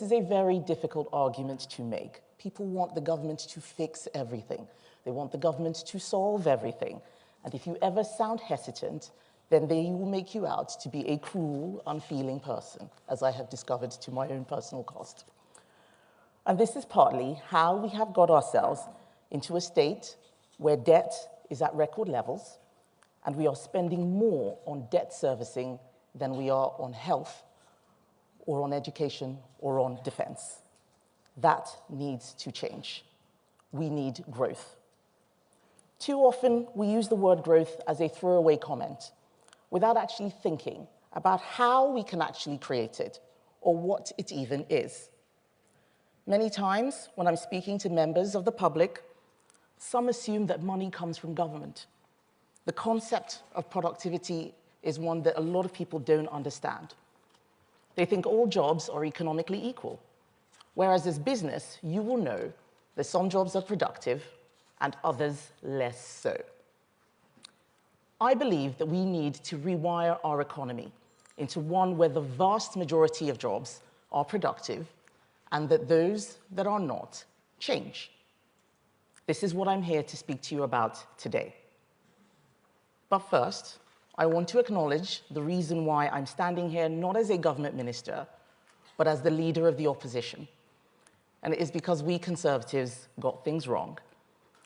This is a very difficult argument to make. People want the government to fix everything. They want the government to solve everything. And if you ever sound hesitant, then they will make you out to be a cruel, unfeeling person, as I have discovered to my own personal cost. And this is partly how we have got ourselves into a state where debt is at record levels, and we are spending more on debt servicing than we are on health, or on education, or on defense. That needs to change. We need growth. Too often, we use the word growth as a throwaway comment without actually thinking about how we can actually create it or what it even is. Many times, when I'm speaking to members of the public, some assume that money comes from government. The concept of productivity is one that a lot of people don't understand. They think all jobs are economically equal, whereas as business, you will know that some jobs are productive and others less so. I believe that we need to rewire our economy into one where the vast majority of jobs are productive and that those that are not change. This is what I'm here to speak to you about today. But first, I want to acknowledge the reason why I'm standing here not as a government minister, but as the leader of the opposition. And it is because we Conservatives got things wrong.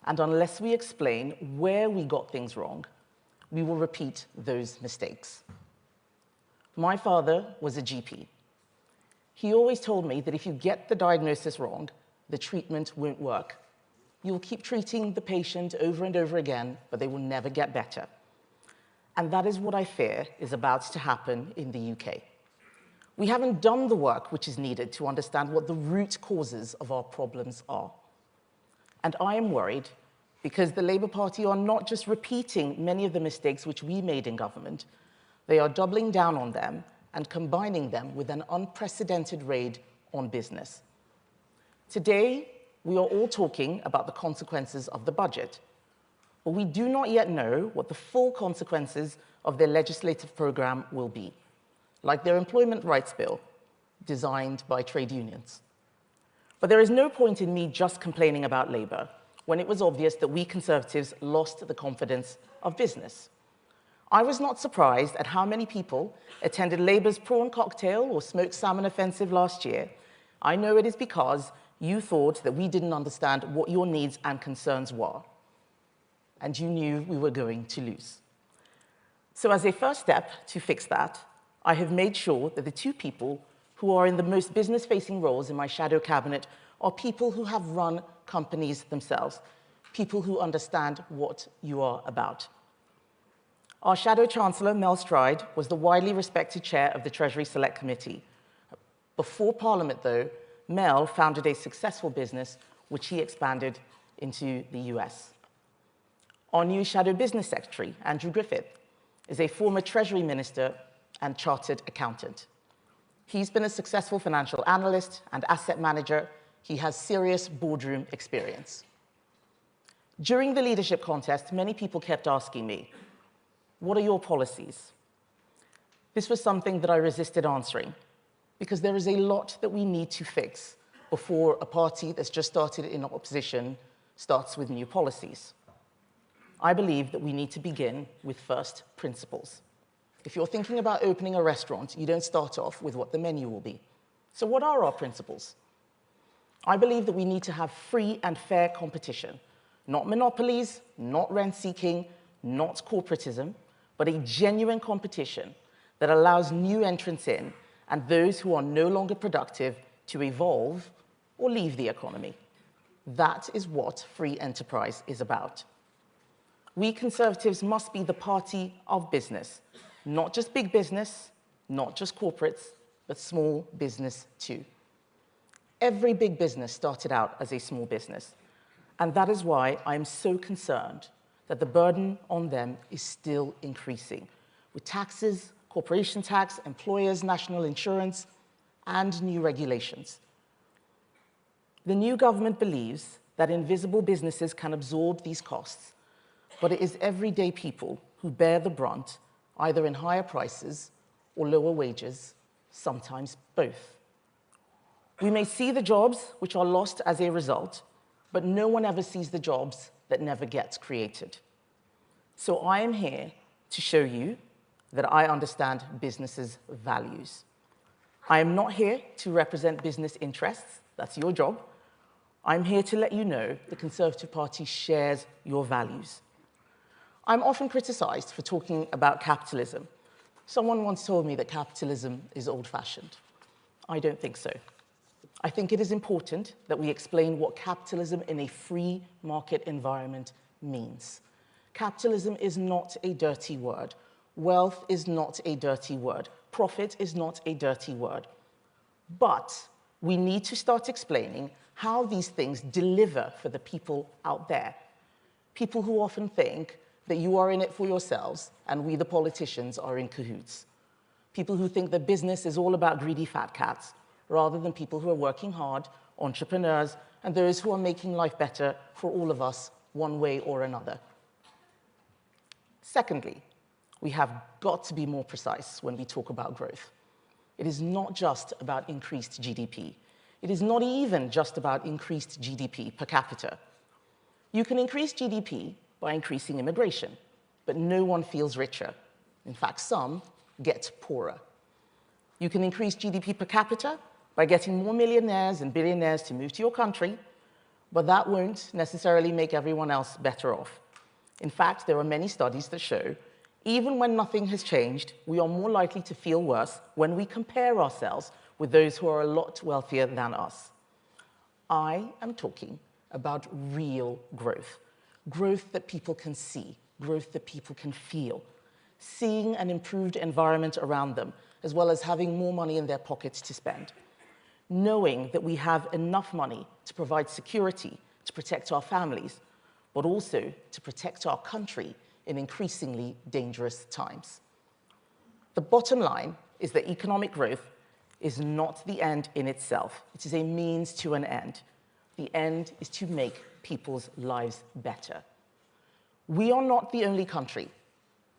And unless we explain where we got things wrong, we will repeat those mistakes. My father was a GP. He always told me that if you get the diagnosis wrong, the treatment won't work. You'll keep treating the patient over and over again, but they will never get better. And that is what I fear is about to happen in the UK. We haven't done the work which is needed to understand what the root causes of our problems are. And I am worried because the Labour Party are not just repeating many of the mistakes which we made in government, they are doubling down on them and combining them with an unprecedented raid on business. Today, we are all talking about the consequences of the budget, but we do not yet know what the full consequences of their legislative program will be, like their employment rights bill, designed by trade unions. But there is no point in me just complaining about Labour when it was obvious that we Conservatives lost the confidence of business. I was not surprised at how many people attended Labour's prawn cocktail or smoked salmon offensive last year. I know it is because you thought that we didn't understand what your needs and concerns were, and you knew we were going to lose. So as a first step to fix that, I have made sure that the two people who are in the most business-facing roles in my shadow cabinet are people who have run companies themselves, people who understand what you are about. Our Shadow Chancellor, Mel Stride, was the widely respected chair of the Treasury Select Committee. Before Parliament, though, Mel founded a successful business which he expanded into the US. Our new Shadow Business Secretary, Andrew Griffith, is a former Treasury Minister and chartered accountant. He's been a successful financial analyst and asset manager. He has serious boardroom experience. During the leadership contest, many people kept asking me, what are your policies? This was something that I resisted answering, because there is a lot that we need to fix before a party that's just started in opposition starts with new policies. I believe that we need to begin with first principles. If you're thinking about opening a restaurant, you don't start off with what the menu will be. So what are our principles? I believe that we need to have free and fair competition, not monopolies, not rent-seeking, not corporatism, but a genuine competition that allows new entrants in and those who are no longer productive to evolve or leave the economy. That is what free enterprise is about. We Conservatives must be the party of business, not just big business, not just corporates, but small business too. Every big business started out as a small business, and that is why I'm so concerned that the burden on them is still increasing, with taxes, corporation tax, employers' national insurance, and new regulations. The new government believes that invisible businesses can absorb these costs, but it is everyday people who bear the brunt, either in higher prices or lower wages, sometimes both. We may see the jobs which are lost as a result, but no one ever sees the jobs that never get created. So I am here to show you that I understand businesses' values. I am not here to represent business interests. That's your job. I'm here to let you know the Conservative Party shares your values. I'm often criticized for talking about capitalism. Someone once told me that capitalism is old-fashioned. I don't think so. I think it is important that we explain what capitalism in a free market environment means. Capitalism is not a dirty word. Wealth is not a dirty word. Profit is not a dirty word. But we need to start explaining how these things deliver for the people out there. People who often think that you are in it for yourselves and we, the politicians, are in cahoots. People who think that business is all about greedy fat cats, rather than people who are working hard, entrepreneurs, and those who are making life better for all of us one way or another. Secondly, we have got to be more precise when we talk about growth. It is not just about increased GDP. It is not even just about increased GDP per capita. You can increase GDP by increasing immigration, but no one feels richer. In fact, some get poorer. You can increase GDP per capita by getting more millionaires and billionaires to move to your country, but that won't necessarily make everyone else better off. In fact, there are many studies that show even when nothing has changed, we are more likely to feel worse when we compare ourselves with those who are a lot wealthier than us. I am talking about real growth. Growth that people can see, growth that people can feel. Seeing an improved environment around them, as well as having more money in their pockets to spend. Knowing that we have enough money to provide security, to protect our families, but also to protect our country in increasingly dangerous times. The bottom line is that economic growth is not the end in itself. It is a means to an end. The end is to make people's lives better. We are not the only country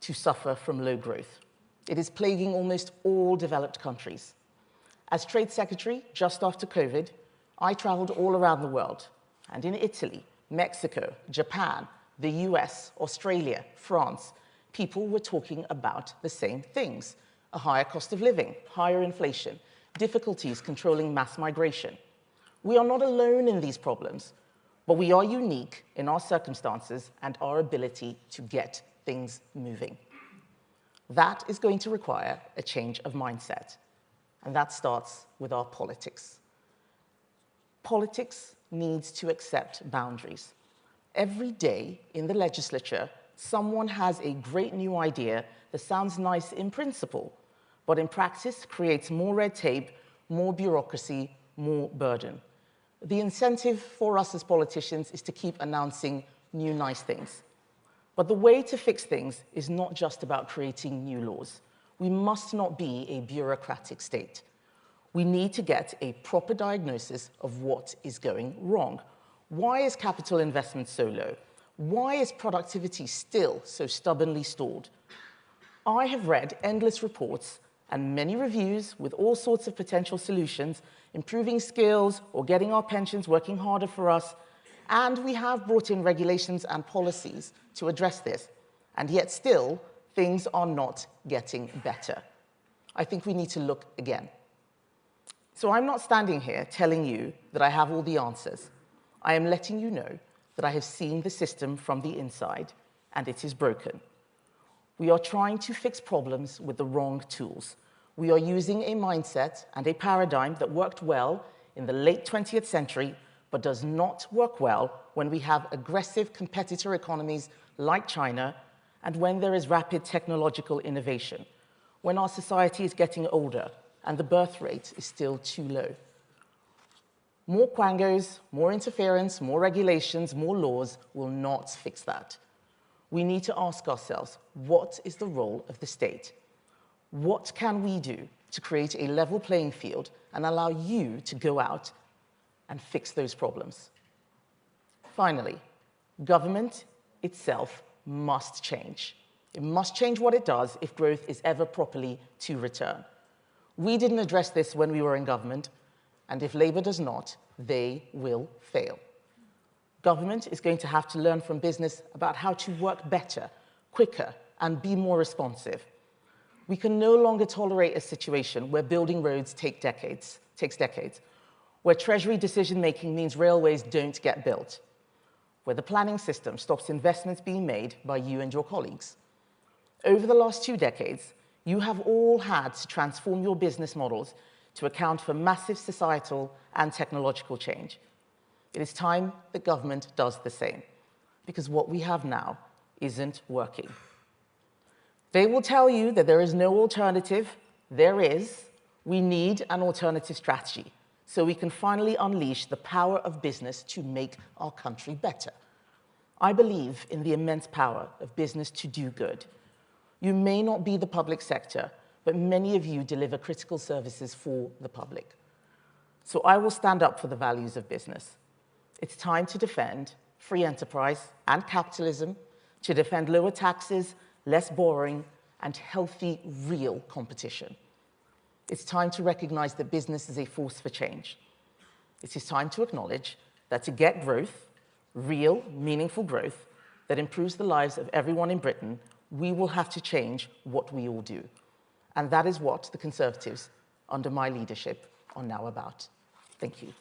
to suffer from low growth. It is plaguing almost all developed countries. As Trade Secretary, just after COVID, I traveled all around the world, and in Italy, Mexico, Japan, the US, Australia, France, people were talking about the same things: a higher cost of living, higher inflation, difficulties controlling mass migration. We are not alone in these problems, but we are unique in our circumstances and our ability to get things moving. That is going to require a change of mindset, and that starts with our politics. Politics needs to accept boundaries. Every day in the legislature, someone has a great new idea that sounds nice in principle, but in practice creates more red tape, more bureaucracy, more burden. The incentive for us as politicians is to keep announcing new nice things. But the way to fix things is not just about creating new laws. We must not be a bureaucratic state. We need to get a proper diagnosis of what is going wrong. Why is capital investment so low? Why is productivity still so stubbornly stalled? I have read endless reports and many reviews with all sorts of potential solutions, improving skills or getting our pensions working harder for us, and we have brought in regulations and policies to address this, and yet still, things are not getting better. I think we need to look again. So I'm not standing here telling you that I have all the answers. I am letting you know that I have seen the system from the inside, and it is broken. We are trying to fix problems with the wrong tools. We are using a mindset and a paradigm that worked well in the late 20th century, but does not work well when we have aggressive competitor economies like China and when there is rapid technological innovation, when our society is getting older and the birth rate is still too low. More quangos, more interference, more regulations, more laws will not fix that. We need to ask ourselves, what is the role of the state? What can we do to create a level playing field and allow you to go out and fix those problems? Finally, government itself must change. It must change what it does if growth is ever properly to return. We didn't address this when we were in government, And if Labour does not, they will fail. Government is going to have to learn from business about how to work better, quicker, and be more responsive. We can no longer tolerate a situation where building roads takes decades, where Treasury decision-making means railways don't get built, where the planning system stops investments being made by you and your colleagues. Over the last 2 decades, you have all had to transform your business models to account for massive societal and technological change. It is time that government does the same, because what we have now isn't working. They will tell you that there is no alternative. There is. We need an alternative strategy so we can finally unleash the power of business to make our country better. I believe in the immense power of business to do good. You may not be the public sector, but many of you deliver critical services for the public. So I will stand up for the values of business. It's time to defend free enterprise and capitalism, to defend lower taxes, less borrowing, and healthy, real competition. It's time to recognize that business is a force for change. It is time to acknowledge that to get growth, real, meaningful growth, that improves the lives of everyone in Britain, we will have to change what we all do. And that is what the Conservatives, under my leadership, are now about. Thank you.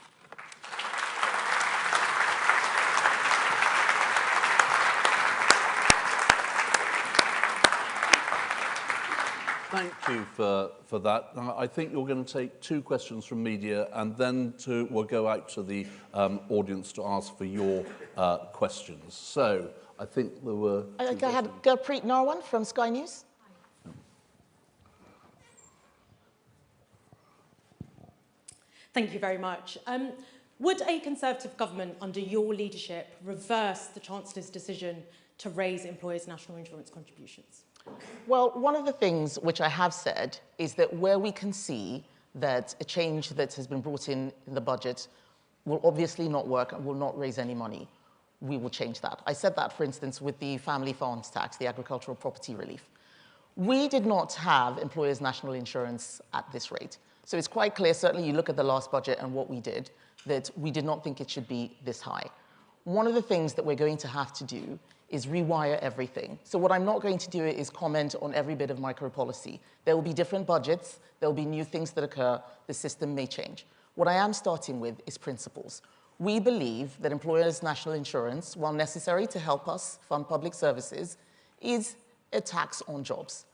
Thank you for that. I think you're going to take 2 questions from media, and then we'll go out to the audience to ask for your questions. So I think there were... I had Gurpreet Narwan from Sky News. Thank you very much. Would a Conservative government under your leadership reverse the Chancellor's decision to raise employers' national insurance contributions? Well, one of the things which I have said is that where we can see that a change that has been brought in the budget will obviously not work and will not raise any money, we will change that. I said that, for instance, with the family farms tax, the agricultural property relief. We did not have employers' national insurance at this rate. So it's quite clear, certainly you look at the last budget and what we did, that we did not think it should be this high. One of the things that we're going to have to do is rewire everything. So what I'm not going to do is comment on every bit of micro-policy. There will be different budgets, there will be new things that occur, the system may change. What I am starting with is principles. We believe that employers' national insurance, while necessary to help us fund public services, is a tax on jobs.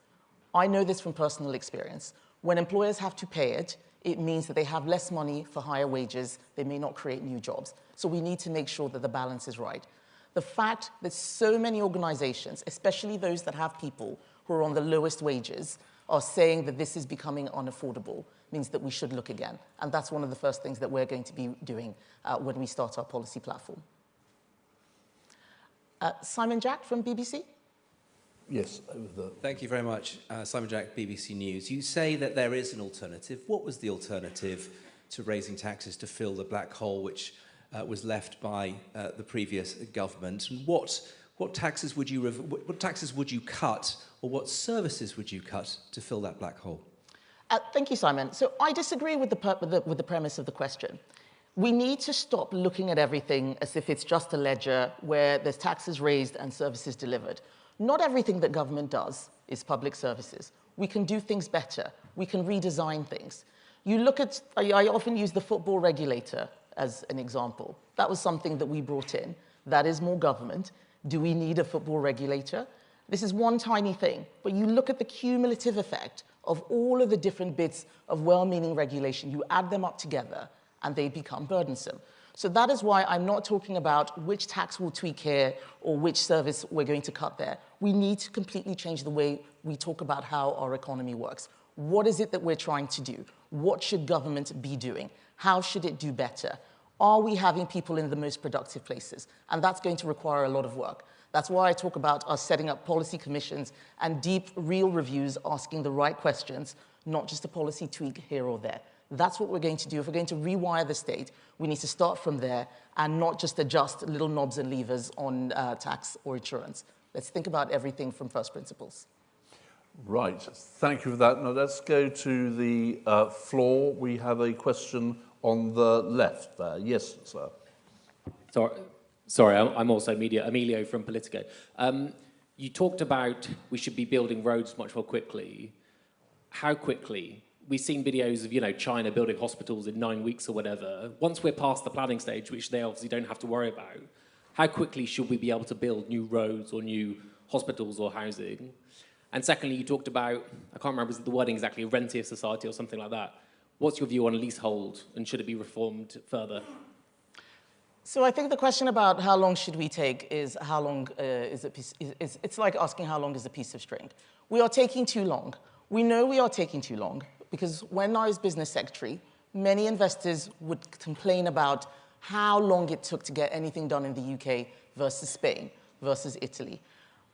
I know this from personal experience. When employers have to pay it, it means that they have less money for higher wages, they may not create new jobs. So we need to make sure that the balance is right. The fact that so many organizations, especially those that have people who are on the lowest wages, are saying that this is becoming unaffordable means that we should look again. And that's one of the first things that we're going to be doing when we start our policy platform. Simon Jack from BBC. Yes, over there. Thank you very much. Simon Jack, BBC News. You say that there is an alternative. What was the alternative to raising taxes to fill the black hole which was left by the previous government? And what taxes would you cut, or what services would you cut to fill that black hole? Thank you, Simon. So I disagree with the premise of the question. We need to stop looking at everything as if it's just a ledger where there's taxes raised and services delivered. Not everything that government does is public services. We can do things better. We can redesign things. You look at, I often use the football regulator as an example. That was something that we brought in. That is more government. Do we need a football regulator? This is one tiny thing, but you look at the cumulative effect of all of the different bits of well-meaning regulation, you add them up together, and they become burdensome. So that is why I'm not talking about which tax we'll tweak here or which service we're going to cut there. We need to completely change the way we talk about how our economy works. What is it that we're trying to do? What should government be doing? How should it do better? Are we having people in the most productive places? And that's going to require a lot of work. That's why I talk about us setting up policy commissions and deep, real reviews, asking the right questions, not just a policy tweak here or there. That's what we're going to do. If we're going to rewire the state, we need to start from there and not just adjust little knobs and levers on tax or insurance. Let's think about everything from first principles. Right, thank you for that. Now let's go to the floor. We have a question on the left there. Yes, sir. Sorry, I'm also media. Emilio from Politico. You talked about we should be building roads much more quickly. How quickly? We've seen videos of, you know, China building hospitals in 9 weeks or whatever. Once we're past the planning stage, which they obviously don't have to worry about, how quickly should we be able to build new roads or new hospitals or housing? And secondly, you talked about, I can't remember the wording exactly, a rentier society or something like that. What's your view on leasehold, and should it be reformed further? So I think the question about how long should we take is how long is a piece, it's like asking how long is a piece of string. We are taking too long. We know we are taking too long because when I was business secretary, many investors would complain about how long it took to get anything done in the UK versus Spain versus Italy.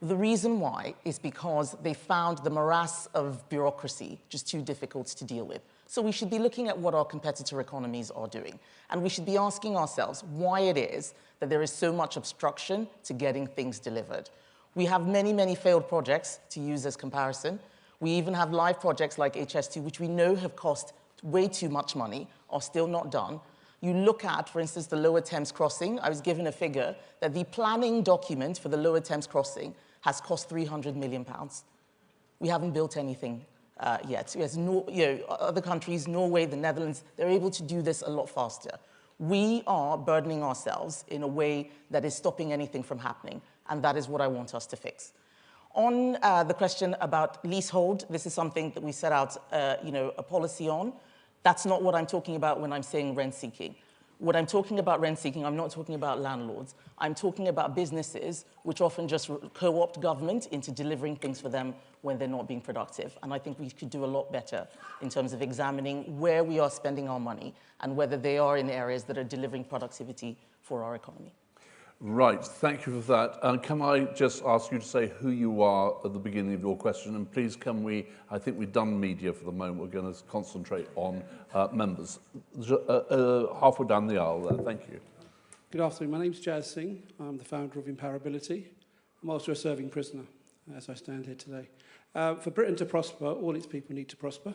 The reason why is because they found the morass of bureaucracy just too difficult to deal with. So we should be looking at what our competitor economies are doing. And we should be asking ourselves why it is that there is so much obstruction to getting things delivered. We have many, many failed projects to use as comparison. We even have live projects like HS2, which we know have cost way too much money, are still not done. You look at, for instance, the Lower Thames Crossing. I was given a figure that the planning document for the Lower Thames Crossing has cost £300 million. We haven't built anything yet. There's no, other countries, Norway, the Netherlands, they're able to do this a lot faster. We are burdening ourselves in a way that is stopping anything from happening, and that is what I want us to fix. On the question about leasehold, this is something that we set out a policy on. That's not what I'm talking about when I'm saying rent seeking. When I'm talking about rent seeking, I'm not talking about landlords. I'm talking about businesses which often just co-opt government into delivering things for them when they're not being productive. And I think we could do a lot better in terms of examining where we are spending our money and whether they are in areas that are delivering productivity for our economy. Right, thank you for that. Can I just ask you to say who you are at the beginning of your question? And please can we, I think we've done media for the moment, we're going to concentrate on members. Halfway down the aisle there, thank you. Good afternoon, my name's Jazz Singh. I'm the founder of Empowerability. I'm also a serving prisoner as I stand here today. For Britain to prosper, all its people need to prosper.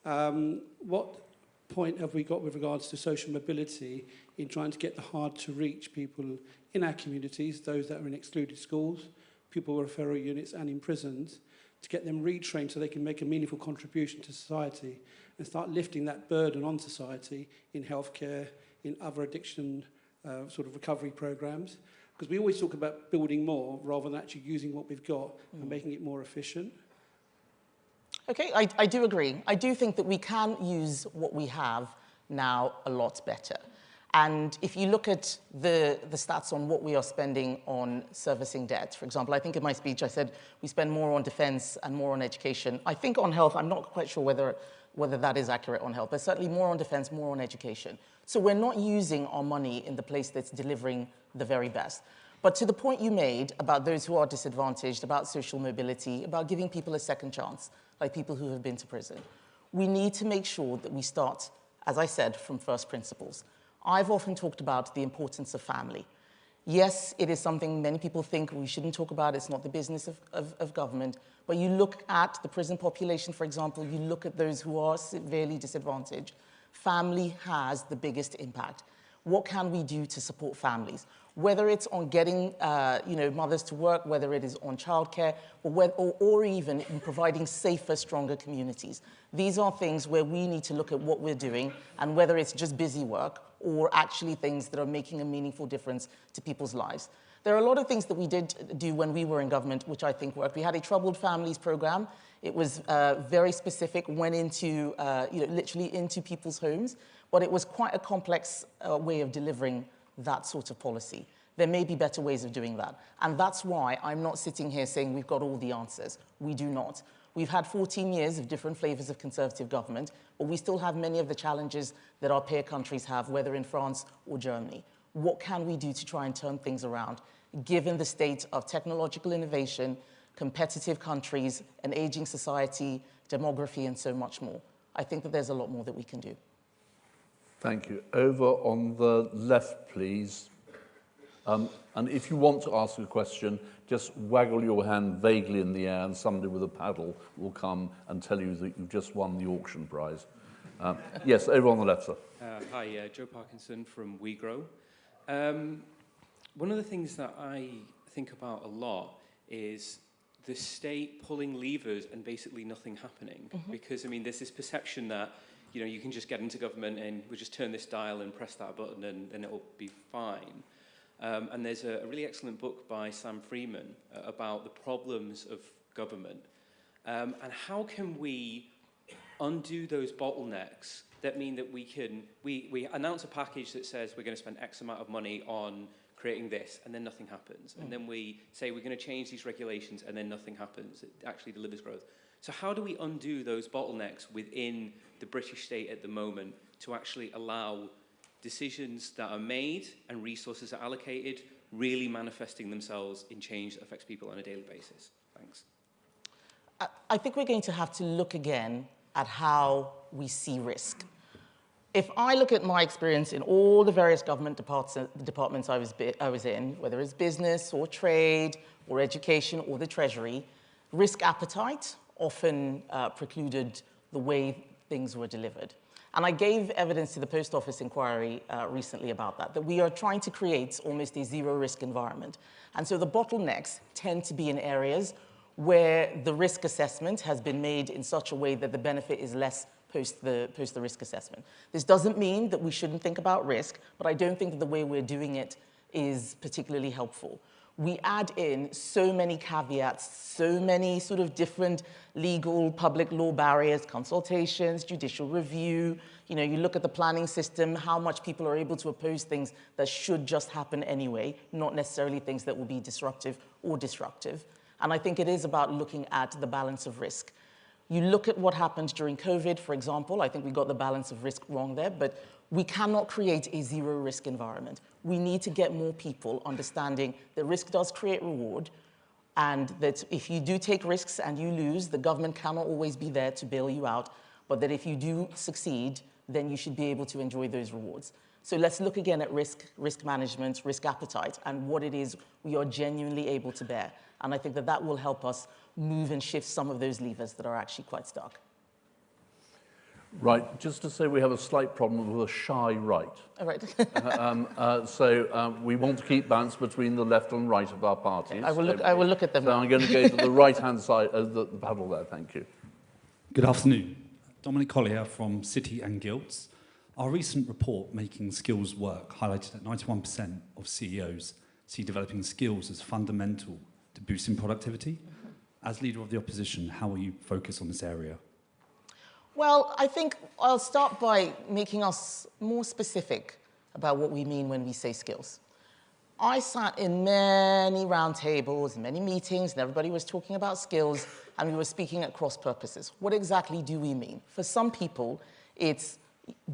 What point have we got with regards to social mobility in trying to get the hard-to-reach people in our communities, those that are in excluded schools, pupil referral units and in prisons, to get them retrained so they can make a meaningful contribution to society and start lifting that burden on society in healthcare, in other addiction sort of recovery programs? Because we always talk about building more rather than actually using what we've got and making it more efficient. Okay, I do agree. I do think that we can use what we have now a lot better. And if you look at the stats on what we are spending on servicing debt, for example, I think in my speech I said we spend more on defense and more on education. I think on health, I'm not quite sure whether that is accurate on health, but certainly more on defense, more on education. So we're not using our money in the place that's delivering the very best. But to the point you made about those who are disadvantaged, about social mobility, about giving people a second chance, like people who have been to prison, we need to make sure that we start, as I said, from first principles. I've often talked about the importance of family. Yes, it is something many people think we shouldn't talk about. It's not the business of government. But you look at the prison population, for example, you look at those who are severely disadvantaged. Family has the biggest impact. What can we do to support families? Whether it's on getting mothers to work, whether it is on childcare, or even in providing safer, stronger communities. These are things where we need to look at what we're doing and whether it's just busy work or actually things that are making a meaningful difference to people's lives. There are a lot of things that we did do when we were in government, which I think worked. We had a Troubled Families program. It was very specific, went into, literally into people's homes, but it was quite a complex way of delivering that sort of policy. There may be better ways of doing that. And that's why I'm not sitting here saying we've got all the answers. We do not. We've had 14 years of different flavors of Conservative government, but we still have many of the challenges that our peer countries have, whether in France or Germany. What can we do to try and turn things around, given the state of technological innovation, competitive countries, an aging society, demography, and so much more? I think that there's a lot more that we can do. Thank you. Over on the left, please. And if you want to ask a question, just waggle your hand vaguely in the air and somebody with a paddle will come and tell you that you've just won the auction prize. Yes, over on the left, sir. Hi, Joe Parkinson from WeGrow. One of the things that I think about a lot is the state pulling levers and basically nothing happening. Because, I mean, there's this perception that, you know, you can just get into government and we'll just turn this dial and press that button and it'll be fine. And there's a really excellent book by Sam Freeman about the problems of government. And how can we undo those bottlenecks that mean that we announce a package that says we're going to spend X amount of money on creating this, and then nothing happens. And then we say we're going to change these regulations, and then nothing happens. It actually delivers growth. So how do we undo those bottlenecks within the British state at the moment to actually allow decisions that are made and resources are allocated really manifesting themselves in change that affects people on a daily basis? Thanks. I think we're going to have to look again at how we see risk. If I look at my experience in all the various government departments I was in, whether it's business or trade or education or the Treasury, risk appetite often precluded the way things were delivered. And I gave evidence to the Post Office inquiry recently about that we are trying to create almost a zero-risk environment. And so the bottlenecks tend to be in areas where the risk assessment has been made in such a way that the benefit is less post the risk assessment. This doesn't mean that we shouldn't think about risk, but I don't think that the way we're doing it is particularly helpful. We add in so many caveats, so many sort of different legal, public law barriers, consultations, judicial review. You know, you look at the planning system, how much people are able to oppose things that should just happen anyway, not necessarily things that will be disruptive or destructive. And I think it is about looking at the balance of risk. You look at what happened during COVID, for example. I think we got the balance of risk wrong there, but we cannot create a zero-risk environment. We need to get more people understanding that risk does create reward, and that if you do take risks and you lose, the government cannot always be there to bail you out, but that if you do succeed, then you should be able to enjoy those rewards. So let's look again at risk management, risk appetite, and what it is we are genuinely able to bear. And I think that that will help us move and shift some of those levers that are actually quite stuck. Right, just to say we have a slight problem with a shy right. All right. So we want to keep balance between the left and right of our parties. I will look at them. So I'm going to go to the right-hand side of the panel there, thank you. Good afternoon. Dominic Collier from City and Guilds. Our recent report, Making Skills Work, highlighted that 91% of CEOs see developing skills as fundamental to boosting productivity. As leader of the opposition, how will you focus on this area? Well, I think I'll start by making us more specific about what we mean when we say skills. I sat in many roundtables, many meetings, and everybody was talking about skills, and we were speaking at cross purposes. What exactly do we mean? For some people, it's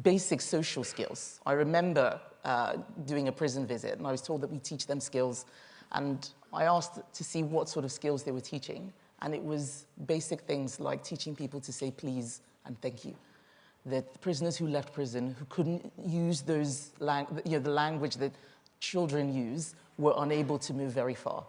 basic social skills. I remember doing a prison visit, and I was told that we teach them skills, and I asked to see what sort of skills they were teaching, and it was basic things like teaching people to say please and thank you. That the prisoners who left prison, who couldn't use those the language that children use, were unable to move very far.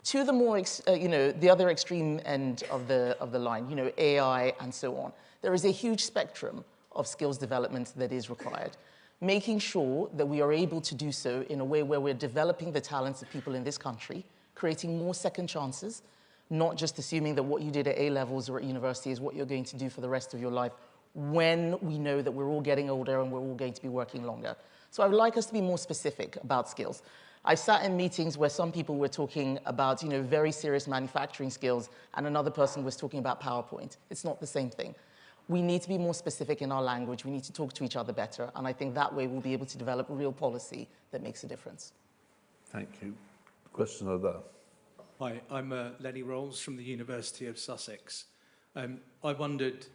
To the more, the other extreme end of the line, AI and so on. There is a huge spectrum of skills development that is required. Making sure that we are able to do so in a way where we're developing the talents of people in this country, creating more second chances, not just assuming that what you did at A-levels or at university is what you're going to do for the rest of your life when we know that we're all getting older and we're all going to be working longer. So I would like us to be more specific about skills. I sat in meetings where some people were talking about, very serious manufacturing skills, and another person was talking about PowerPoint. It's not the same thing. We need to be more specific in our language. We need to talk to each other better, and I think that way we'll be able to develop real policy that makes a difference. Thank you. Question over there. Hi, I'm Lenny Rolls from the University of Sussex. I wondered,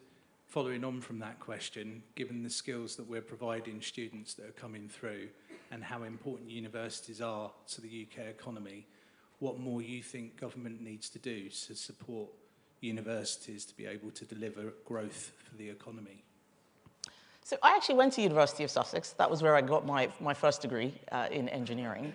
following on from that question, given the skills that we're providing students that are coming through and how important universities are to the UK economy, what more you think government needs to do to support universities to be able to deliver growth for the economy? So I actually went to University of Sussex. That was where I got my first degree in engineering.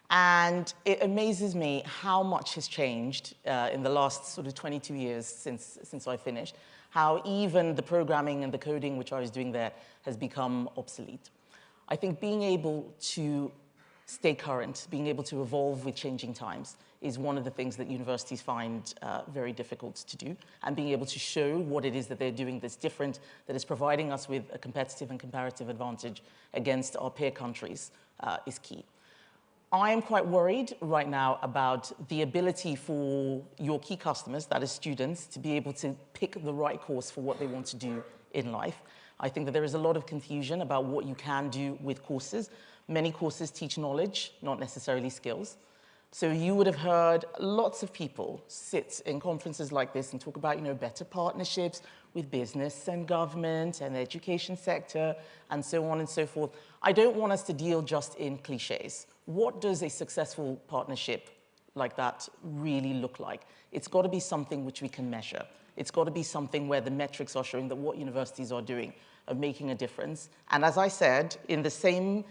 And it amazes me how much has changed in the last sort of 22 years since I finished, how even the programming and the coding which I was doing there has become obsolete. I think being able to stay current, being able to evolve with changing times is one of the things that universities find very difficult to do. And being able to show what it is that they're doing that's different, that is providing us with a competitive and comparative advantage against our peer countries is key. I am quite worried right now about the ability for your key customers, that is students, to be able to pick the right course for what they want to do in life. I think that there is a lot of confusion about what you can do with courses. Many courses teach knowledge, not necessarily skills. So you would have heard lots of people sit in conferences like this and talk about, better partnerships with business and government and the education sector and so on and so forth. I don't want us to deal just in cliches. What does a successful partnership like that really look like? It's got to be something which we can measure. It's got to be something where the metrics are showing that what universities are doing are making a difference. And as I said, in the same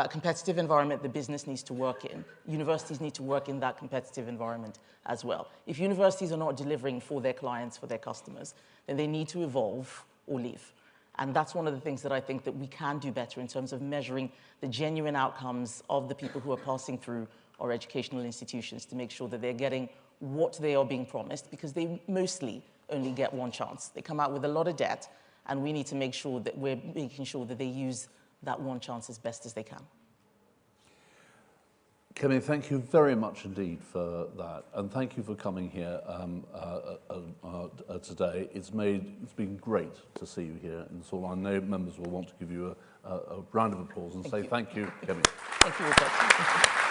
competitive environment the business needs to work in, universities need to work in that competitive environment as well. If universities are not delivering for their clients, for their customers, then they need to evolve or leave. And that's one of the things that I think that we can do better in terms of measuring the genuine outcomes of the people who are passing through our educational institutions to make sure that they're getting what they are being promised, because they mostly only get one chance. They come out with a lot of debt, and we need to make sure that we're making sure that they use that one chance as best as they can. Kemi, thank you very much indeed for that, and thank you for coming here today. It's been great to see you here in Seoul. I know members will want to give you a round of applause and say thank you, Kemi. Thank you, Rupert.